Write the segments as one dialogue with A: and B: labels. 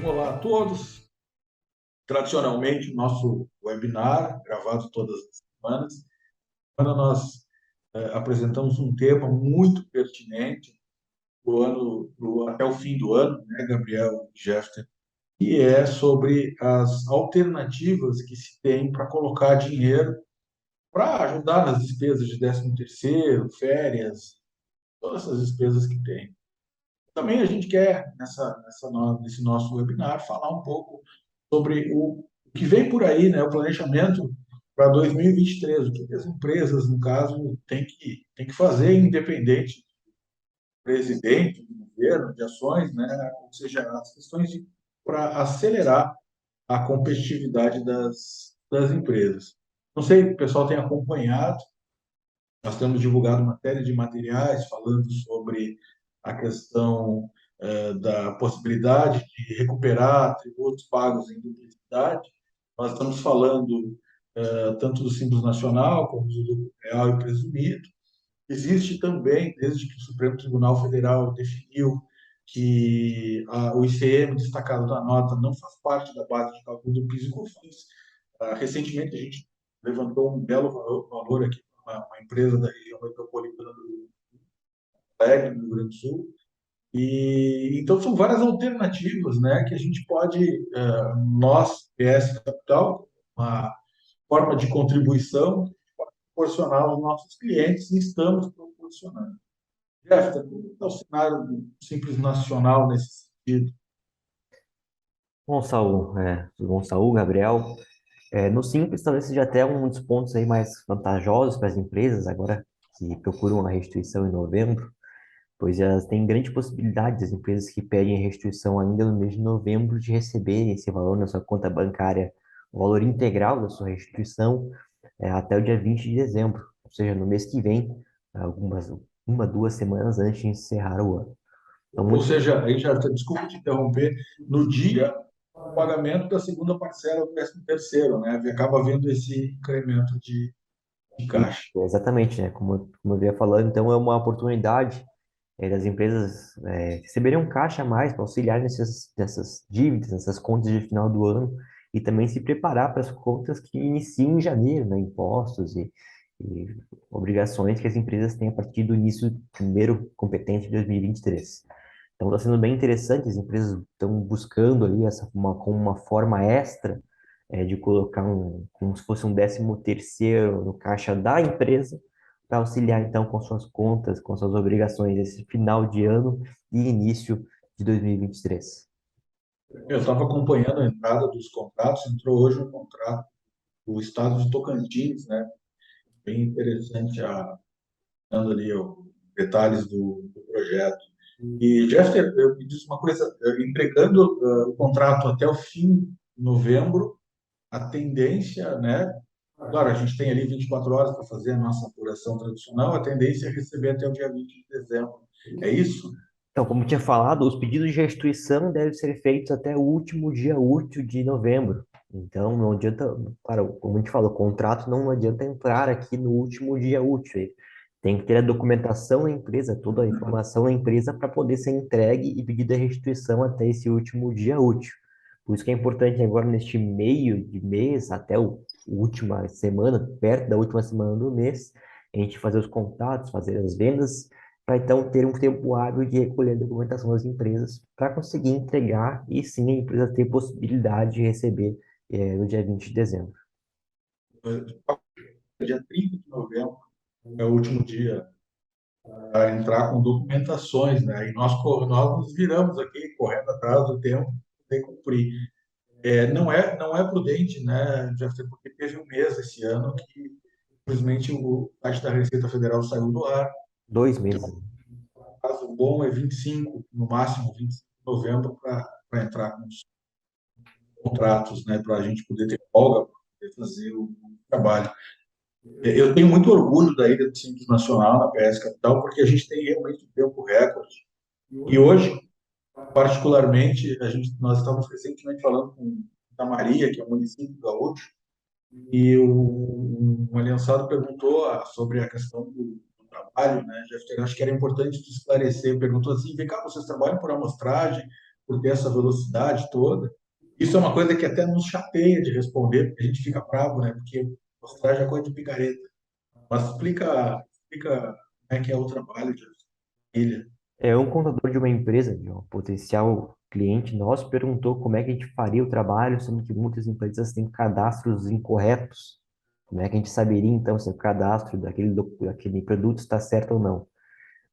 A: Olá a todos. Tradicionalmente, o nosso webinar, gravado todas as semanas, quando nós apresentamos um tema muito pertinente até o fim do ano, né, Gabriel e Jeffter, e é sobre as alternativas que se tem para colocar dinheiro para ajudar nas despesas de 13º, férias, todas essas despesas que tem. Também a gente quer, nesse nosso webinar, falar um pouco sobre o que vem por aí, né, o planejamento para 2023, o que as empresas, no caso, têm que fazer, independente do presidente, do governo, de ações, né, ou seja, as questões para acelerar a competitividade das empresas. Não sei, o pessoal tem acompanhado, nós temos divulgado uma série de materiais falando sobre a questão da possibilidade de recuperar tributos pagos em duplicidade. Nós estamos falando tanto do Simples Nacional como do lucro real e presumido. Existe também, desde que o Supremo Tribunal Federal definiu que o ICM destacado da nota não faz parte da base de cálculo do PIS e COFINS. Recentemente, a gente levantou um belo valor aqui para uma empresa da região metropolitana do Alegre, no Rio Grande do Sul. E então são várias alternativas, né, que a gente pode, nós, PS Capital, uma forma de contribuição, proporcionar aos nossos clientes e estamos proporcionando. Jeff, como está o cenário do Simples Nacional nesse sentido?
B: Bom, Saul, tudo bom, Saul, Gabriel? No Simples, talvez seja até um dos pontos aí mais vantajosos para as empresas, agora que procuram a restituição em novembro, pois elas têm grande possibilidade, as empresas que pedem a restituição ainda no mês de novembro, de receber esse valor na sua conta bancária, o valor integral da sua restituição, até o dia 20 de dezembro, ou seja, no mês que vem, uma, 2 semanas antes de encerrar o ano. Então,
A: Ou
B: muito.
A: seja, aí já, desculpa te interromper, no dia do pagamento da segunda parcela do 13º, né? Acaba havendo esse incremento de
B: Isso,
A: caixa.
B: exatamente, né? Como eu vinha falando, então é uma oportunidade das empresas receberem um caixa a mais para auxiliar nessas dívidas, nessas contas de final do ano e também se preparar para as contas que iniciam em janeiro, né? Impostos e obrigações que as empresas têm a partir do início do primeiro competente de 2023. Então, está sendo bem interessante, as empresas estão buscando ali como uma forma extra de colocar como se fosse um 13º no caixa da empresa, para auxiliar, então, com suas contas, com suas obrigações, esse final de ano e início de 2023.
A: Eu estava acompanhando a entrada dos contratos, entrou hoje um contrato do estado de Tocantins, né? Bem interessante, dando ali detalhes do projeto. E, Jeffter, eu me diz uma coisa, entregando o contrato até o fim de novembro, a tendência, né? Claro, a gente tem ali 24 horas para fazer a nossa apuração tradicional, a tendência é receber até o dia 20 de dezembro. É isso?
B: Então, como eu tinha falado, os pedidos de restituição devem ser feitos até o último dia útil de novembro. Então, não adianta, claro, como a gente falou, o contrato não adianta entrar aqui no último dia útil. Tem que ter a documentação da empresa, toda a informação da empresa para poder ser entregue e pedida a restituição até esse último dia útil. Por isso que é importante agora, neste meio de mês, até a última semana, perto da última semana do mês, a gente fazer os contatos, fazer as vendas para então ter um tempo hábil de recolher a documentação das empresas para conseguir entregar e sim a empresa ter possibilidade de receber no dia 20 de dezembro.
A: Dia 30 de novembro é o último dia para entrar com documentações, né? E nós nos viramos aqui, correndo atrás do tempo, tem que cumprir. Não é prudente, né, Jefferson, porque teve um mês esse ano que, infelizmente, o site da Receita Federal saiu do ar.
B: 2 meses.
A: O prazo bom é 25, no máximo 25 de novembro, para entrar com os contratos, né, para a gente poder ter folga, para poder fazer o trabalho. Eu tenho muito orgulho da Ilha do Simples Nacional, na PS Capital, porque a gente tem realmente um tempo recorde. E hoje, particularmente, nós estávamos recentemente falando com Maria, que é um município gaúcho, e um aliançado perguntou sobre a questão do trabalho, né, Jeff? Eu acho que era importante te esclarecer. Perguntou assim: vem cá, vocês trabalham por amostragem? por ter essa velocidade toda. Isso é uma coisa que até nos chateia de responder, porque a gente fica bravo, né? Porque amostragem é coisa de picareta. Mas explica como é que é o trabalho de família.
B: É um contador de uma empresa, de um potencial cliente nosso, perguntou como é que a gente faria o trabalho, sendo que muitas empresas têm cadastros incorretos. Como é que a gente saberia, então, se o cadastro daquele produto está certo ou não?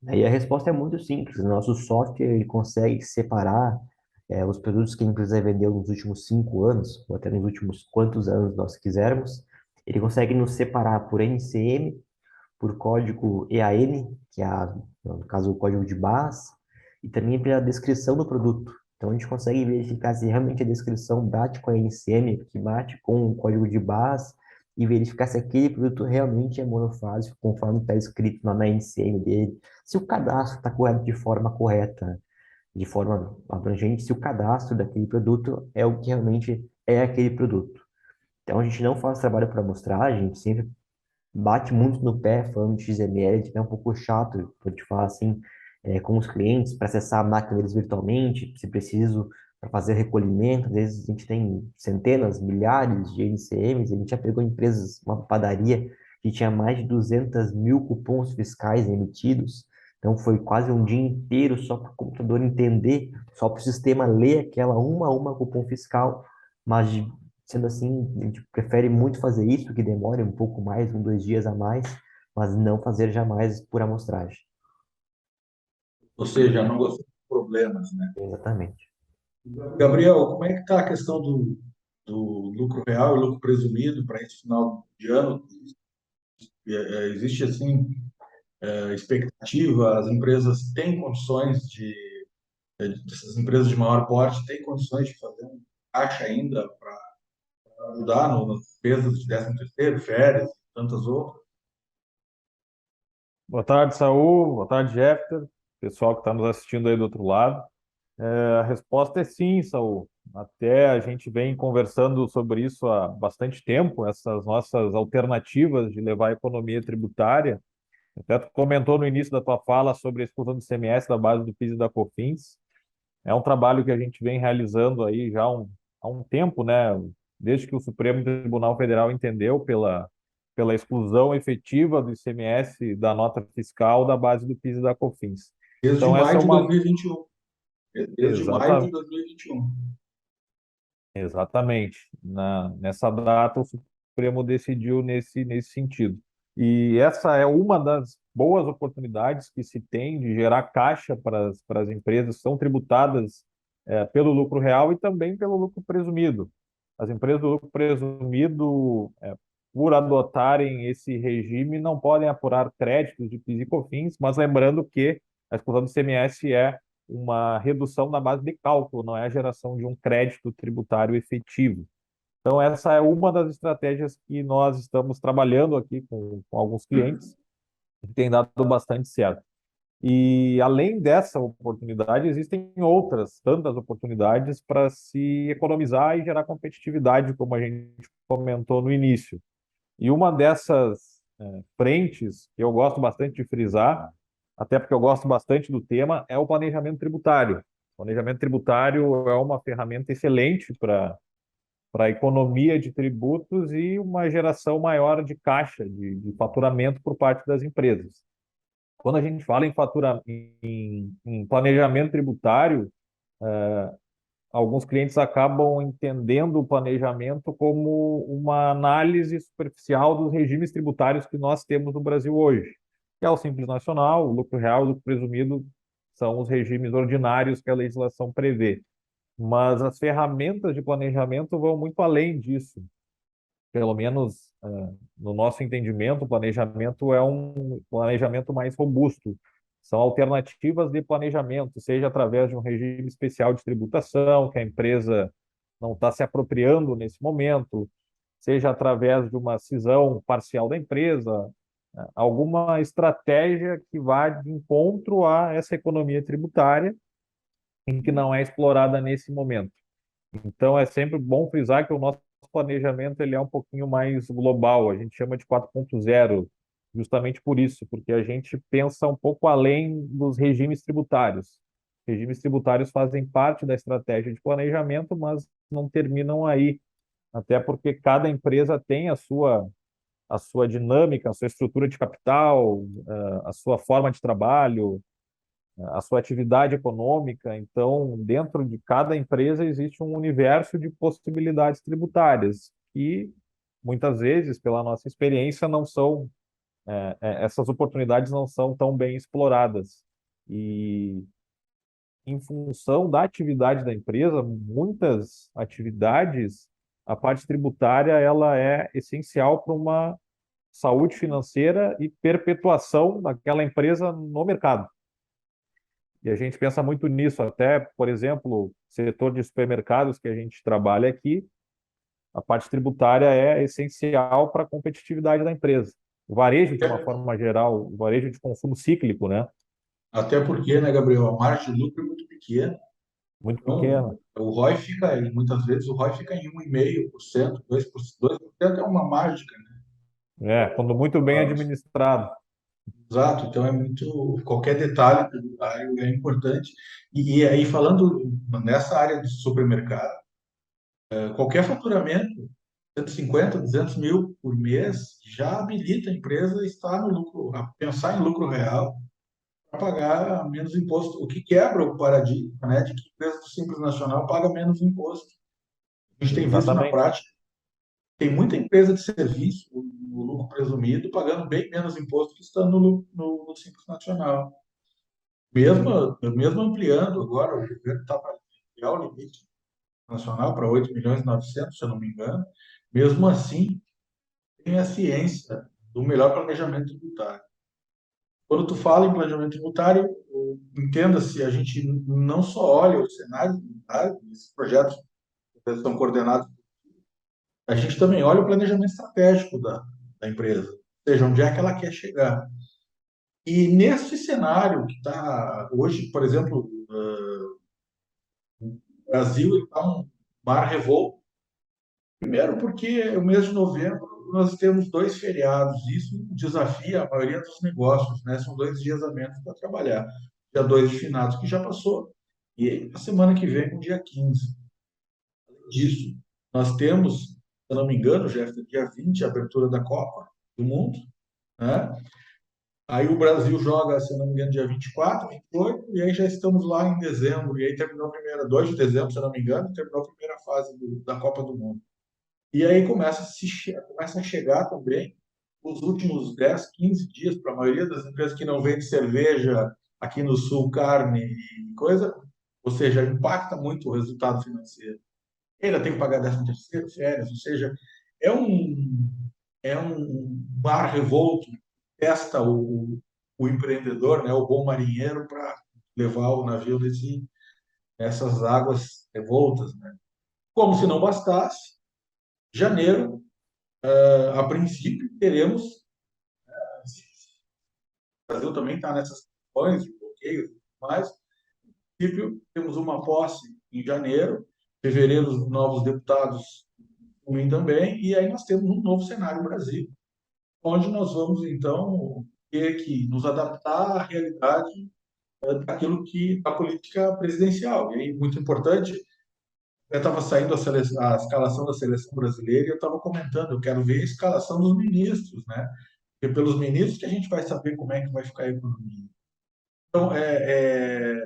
B: Aí a resposta é muito simples. O nosso software ele consegue separar os produtos que a empresa vendeu nos últimos 5 anos, ou até nos últimos quantos anos nós quisermos. Ele consegue nos separar por NCM, por código EAN, que é, no caso, o código de barras, e também pela descrição do produto. Então, a gente consegue verificar se realmente a descrição bate com a NCM, que bate com o código de barras, e verificar se aquele produto realmente é monofásico, conforme está escrito lá na NCM dele, se o cadastro está correto de forma correta, de forma abrangente, se o cadastro daquele produto é o que realmente é aquele produto. Então, a gente não faz trabalho para amostragem, a gente sempre bate muito no pé falando de XML, é um pouco chato, vou te falar assim, com os clientes, para acessar a máquina deles virtualmente, se preciso, para fazer recolhimento, às vezes a gente tem centenas, milhares de NCMs, a gente já pegou empresas, uma padaria que tinha mais de 200 mil cupons fiscais emitidos, então foi quase um dia inteiro só para o computador entender, só para o sistema ler aquela uma a uma cupom fiscal, mas sendo assim, a gente prefere muito fazer isso, que demore um pouco mais, 2 dias a mais, mas não fazer jamais por amostragem.
A: Ou seja, não gostei de problemas, né?
B: Exatamente.
A: Gabriel, como é que está a questão do lucro real e lucro presumido para esse final de ano? Existe, assim, expectativa? As empresas têm condições essas empresas de maior porte têm condições de fazer um caixa ainda para ajudar nas despesas de 13º, férias, e tantas outras?
C: Boa tarde, Saul. Boa tarde, Jeffter. Pessoal que está nos assistindo aí do outro lado. A resposta é sim, Saul. Até a gente vem conversando sobre isso há bastante tempo, essas nossas alternativas de levar a economia tributária. Até tu comentou no início da tua fala sobre a exclusão do ICMS da base do PIS e da COFINS. É um trabalho que a gente vem realizando aí já há um tempo, né? Desde que o Supremo Tribunal Federal entendeu pela exclusão efetiva do ICMS da nota fiscal da base do PIS e da COFINS.
A: Desde
C: Então, essa
A: maio
C: é
A: de
C: uma.
A: 2021. Desde maio de
C: Exata,
A: 2021.
C: exatamente. Nessa data, o Supremo decidiu nesse sentido. E essa é uma das boas oportunidades que se tem de gerar caixa para as empresas que são tributadas pelo lucro real e também pelo lucro presumido. As empresas do lucro presumido, por adotarem esse regime, não podem apurar créditos de PIS e COFINS, mas lembrando que a exclusão do ICMS é uma redução na base de cálculo, não é a geração de um crédito tributário efetivo. Então, essa é uma das estratégias que nós estamos trabalhando aqui com alguns clientes, que tem dado bastante certo. E, além dessa oportunidade, existem outras tantas oportunidades para se economizar e gerar competitividade, como a gente comentou no início. E uma dessas frentes, que eu gosto bastante de frisar, até porque eu gosto bastante do tema, é o planejamento tributário. O planejamento tributário é uma ferramenta excelente para a economia de tributos e uma geração maior de caixa, de faturamento por parte das empresas. Quando a gente fala em planejamento tributário, alguns clientes acabam entendendo o planejamento como uma análise superficial dos regimes tributários que nós temos no Brasil hoje, que é o Simples Nacional, o lucro real, o lucro presumido, são os regimes ordinários que a legislação prevê. Mas as ferramentas de planejamento vão muito além disso. Pelo menos, no nosso entendimento, o planejamento é um planejamento mais robusto. São alternativas de planejamento, seja através de um regime especial de tributação, que a empresa não está se apropriando nesse momento, seja através de uma cisão parcial da empresa, alguma estratégia que vá de encontro a essa economia tributária em que não é explorada nesse momento. Então, é sempre bom frisar que o nosso planejamento ele é um pouquinho mais global, a gente chama de 4.0, justamente por isso, porque a gente pensa um pouco além dos regimes tributários. regimes tributários fazem parte da estratégia de planejamento, mas não terminam aí, até porque cada empresa tem a sua dinâmica, a sua estrutura de capital, a sua forma de trabalho, a sua atividade econômica. Então, dentro de cada empresa existe um universo de possibilidades tributárias que muitas vezes, pela nossa experiência, não são essas oportunidades não são tão bem exploradas. E em função da atividade da empresa, muitas atividades, a parte tributária ela é essencial para uma saúde financeira e perpetuação daquela empresa no mercado. E a gente pensa muito nisso, até, por exemplo, setor de supermercados que a gente trabalha aqui, a parte tributária é essencial para a competitividade da empresa. O varejo, de uma forma geral, o varejo de consumo cíclico, né?
A: Até porque, né, Gabriel, a margem de lucro é muito pequena.
C: Muito
A: Então,
C: pequena.
A: o ROI fica, muitas vezes, o ROI fica em 1,5%, 2% é uma mágica, né?
C: Quando muito bem
A: Ah,
C: administrado.
A: exato, então é muito, qualquer detalhe tributário é importante. E aí, falando nessa área do supermercado, qualquer faturamento, 150, 200 mil por mês, já habilita a empresa a estar no lucro, a pensar em lucro real, para pagar menos imposto, o que quebra o paradigma, né, de que a empresa do Simples Nacional paga menos imposto. A gente tem visto na
C: Exatamente.
A: prática, tem muita empresa de serviço, no lucro presumido, pagando bem menos imposto que estando no Simples Nacional. Mesmo ampliando agora, o governo está para ampliar o limite nacional para 8 milhões e 900, se eu não me engano. Mesmo assim, tem a ciência do melhor planejamento tributário. Quando tu fala em planejamento tributário, entenda-se, a gente não só olha o cenário tributário, esses projetos são coordenados, a gente também olha o planejamento estratégico da empresa, ou seja, onde é que ela quer chegar. E nesse cenário que está hoje, por exemplo, o Brasil está um mar revolto. Primeiro, porque o mês de novembro nós temos dois feriados, isso desafia a maioria dos negócios, né? São 2 dias a menos para trabalhar. Dia 2 de finados, que já passou, e a semana que vem, no dia 15. Além disso, nós temos, se eu não me engano, Jeff, dia 20, a abertura da Copa do Mundo, né? Aí o Brasil joga, se eu não me engano, dia 24, 28, e aí já estamos lá em dezembro, e aí terminou a primeira, 2 de dezembro, se eu não me engano, terminou a primeira fase da Copa do Mundo. E aí começa a chegar também os últimos 10, 15 dias, para a maioria das empresas que não vende cerveja, aqui no Sul, carne e coisa, ou seja, impacta muito o resultado financeiro. Ele tem que pagar 13º, férias, ou seja, é um, é um mar revolto, testa o empreendedor, né, o bom marinheiro, para levar o navio nessas águas revoltas. Né? Como se não bastasse, janeiro, a princípio, teremos. O Brasil também está nessas questões de bloqueio, mas, a princípio, temos uma posse em janeiro, fevereiro, os novos deputados vêm também, e aí nós temos um novo cenário no Brasil, onde nós vamos, então, ter que nos adaptar à realidade daquilo que a política presidencial. E aí, muito importante, eu estava saindo a escalação da seleção brasileira e eu estava comentando, eu quero ver a escalação dos ministros, né? Porque pelos ministros que a gente vai saber como é que vai ficar a economia. Então,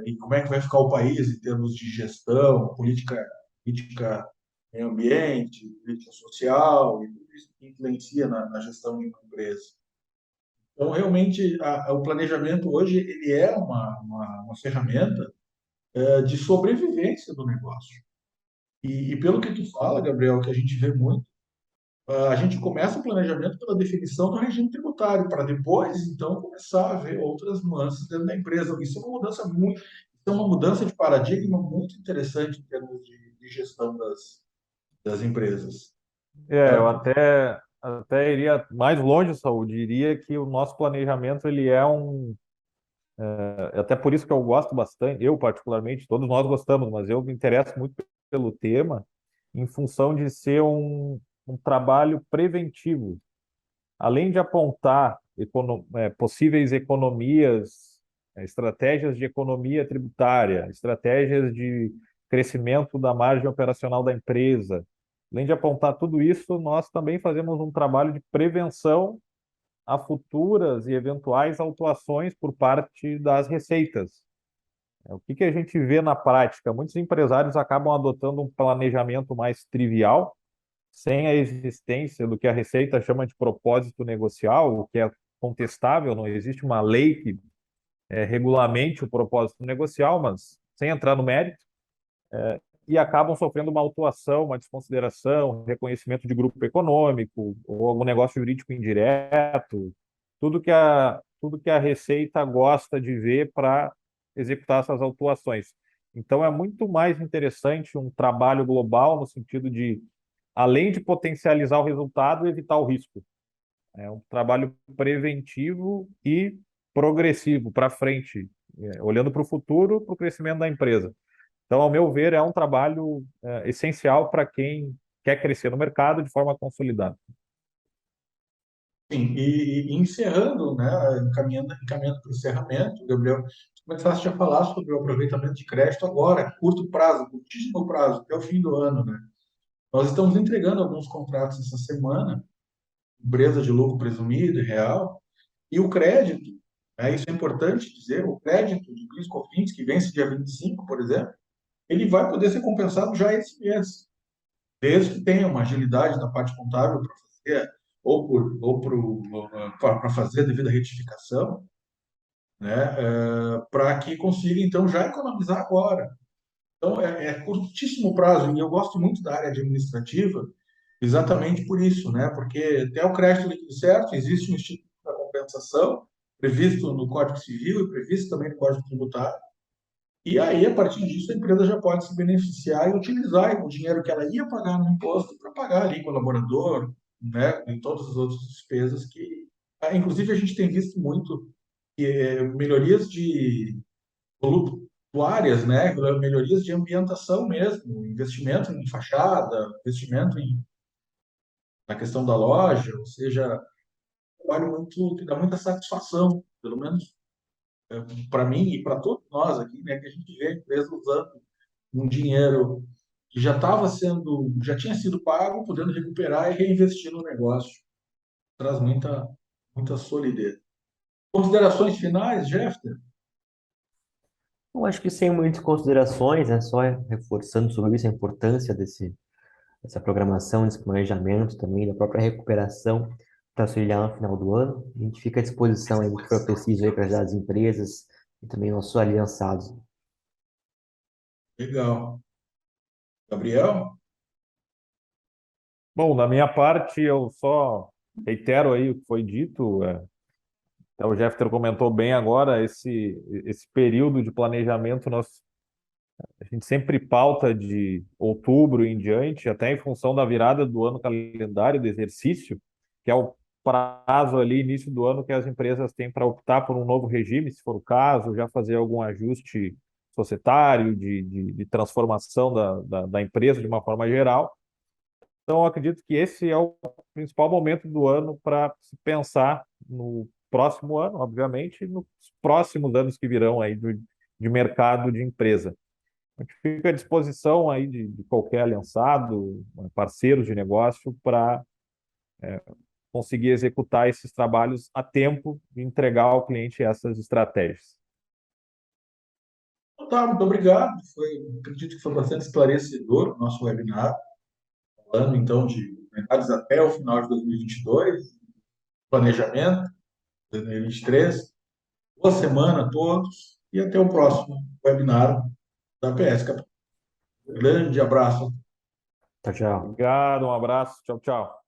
A: e como é que vai ficar o país em termos de gestão, política meio ambiente, política social, e tudo isso que influencia na gestão de uma empresa. Então, realmente, o planejamento hoje ele é uma ferramenta de sobrevivência do negócio. E pelo que tu fala, Gabriel, que a gente vê muito, a gente começa o planejamento pela definição do regime tributário, para depois, então, começar a ver outras nuances dentro da empresa. Isso é uma mudança de paradigma muito interessante em termos de gestão das empresas.
C: Eu
A: Certo?
C: até iria mais longe, Saúl, diria que o nosso planejamento ele é até por isso que eu gosto bastante, eu particularmente, todos nós gostamos, mas eu me interesso muito pelo tema, em função de ser um trabalho preventivo. Além de apontar possíveis economias estratégias de economia tributária, estratégias de crescimento da margem operacional da empresa. Além de apontar tudo isso, nós também fazemos um trabalho de prevenção a futuras e eventuais autuações por parte das receitas. O que a gente vê na prática? Muitos empresários acabam adotando um planejamento mais trivial, sem a existência do que a Receita chama de propósito negocial, o que é contestável, não existe uma lei que regulamente o propósito negocial, mas sem entrar no mérito, e acabam sofrendo uma autuação, uma desconsideração, reconhecimento de grupo econômico ou algum negócio jurídico indireto, tudo que a Receita gosta de ver para executar essas autuações. Então, é muito mais interessante um trabalho global no sentido de, além de potencializar o resultado, evitar o risco. É um trabalho preventivo e progressivo para frente, olhando para o futuro, para o crescimento da empresa. Então, ao meu ver, é um trabalho essencial para quem quer crescer no mercado de forma consolidada.
A: Sim, e encerrando, né, encaminhando para o encerramento, Gabriel, começaste a falar sobre o aproveitamento de crédito agora, curto prazo, curtíssimo prazo, até o fim do ano, né? Nós estamos entregando alguns contratos essa semana, empresa de lucro presumido e real, e o crédito, isso é importante dizer, o crédito de PIS/COFINS, que vence dia 25, por exemplo, ele vai poder ser compensado já esse mês, desde que tenha uma agilidade da parte contábil para fazer, para fazer a devida retificação, né, para que consiga, então, já economizar agora. Então, é curtíssimo prazo, e eu gosto muito da área administrativa, exatamente por isso, né? Porque até o crédito líquido certo, existe um instituto da compensação, previsto no Código Civil e previsto também no Código Tributário, e aí, a partir disso, a empresa já pode se beneficiar e utilizar o dinheiro que ela ia pagar no imposto para pagar ali colaborador, né, e todas as outras despesas que, inclusive, a gente tem visto muito melhorias de voluptuárias, né, melhorias de ambientação mesmo, investimento em fachada, investimento na questão da loja, ou seja, um trabalho muito que dá muita satisfação, pelo menos para mim e para todos nós aqui, né, que a gente vê a empresa usando um dinheiro que já tinha sido pago, podendo recuperar e reinvestir no negócio. Traz muita solidez. Considerações finais, Jeffter?
B: Eu acho que sem muitas considerações, né? Só reforçando sobre isso, a importância dessa programação, desse planejamento também, da própria recuperação para auxiliar no final do ano. A gente fica à disposição aí, do que for preciso aí para ajudar as empresas e também nossos aliançados.
A: Legal. Gabriel?
C: Bom, da minha parte, eu só reitero aí o que foi dito. Até o Jeffter comentou bem agora, esse período de planejamento, a gente sempre pauta de outubro em diante, até em função da virada do ano calendário do exercício, que é o prazo ali, início do ano, que as empresas têm para optar por um novo regime, se for o caso, já fazer algum ajuste societário, de transformação da empresa de uma forma geral. Então, eu acredito que esse é o principal momento do ano para se pensar no próximo ano, obviamente, e nos próximos anos que virão aí de mercado de empresa. A gente fica à disposição aí de qualquer aliançado, parceiros de negócio, para conseguir executar esses trabalhos a tempo de entregar ao cliente essas estratégias.
A: Então, tá, muito obrigado. Acredito que foi bastante esclarecedor o nosso webinar, falando então de mercados até o final de 2022, planejamento 2023. Boa semana a todos e até o próximo webinar da PS Capital. Grande abraço.
B: Tchau, tchau.
C: Obrigado, um abraço, tchau, tchau.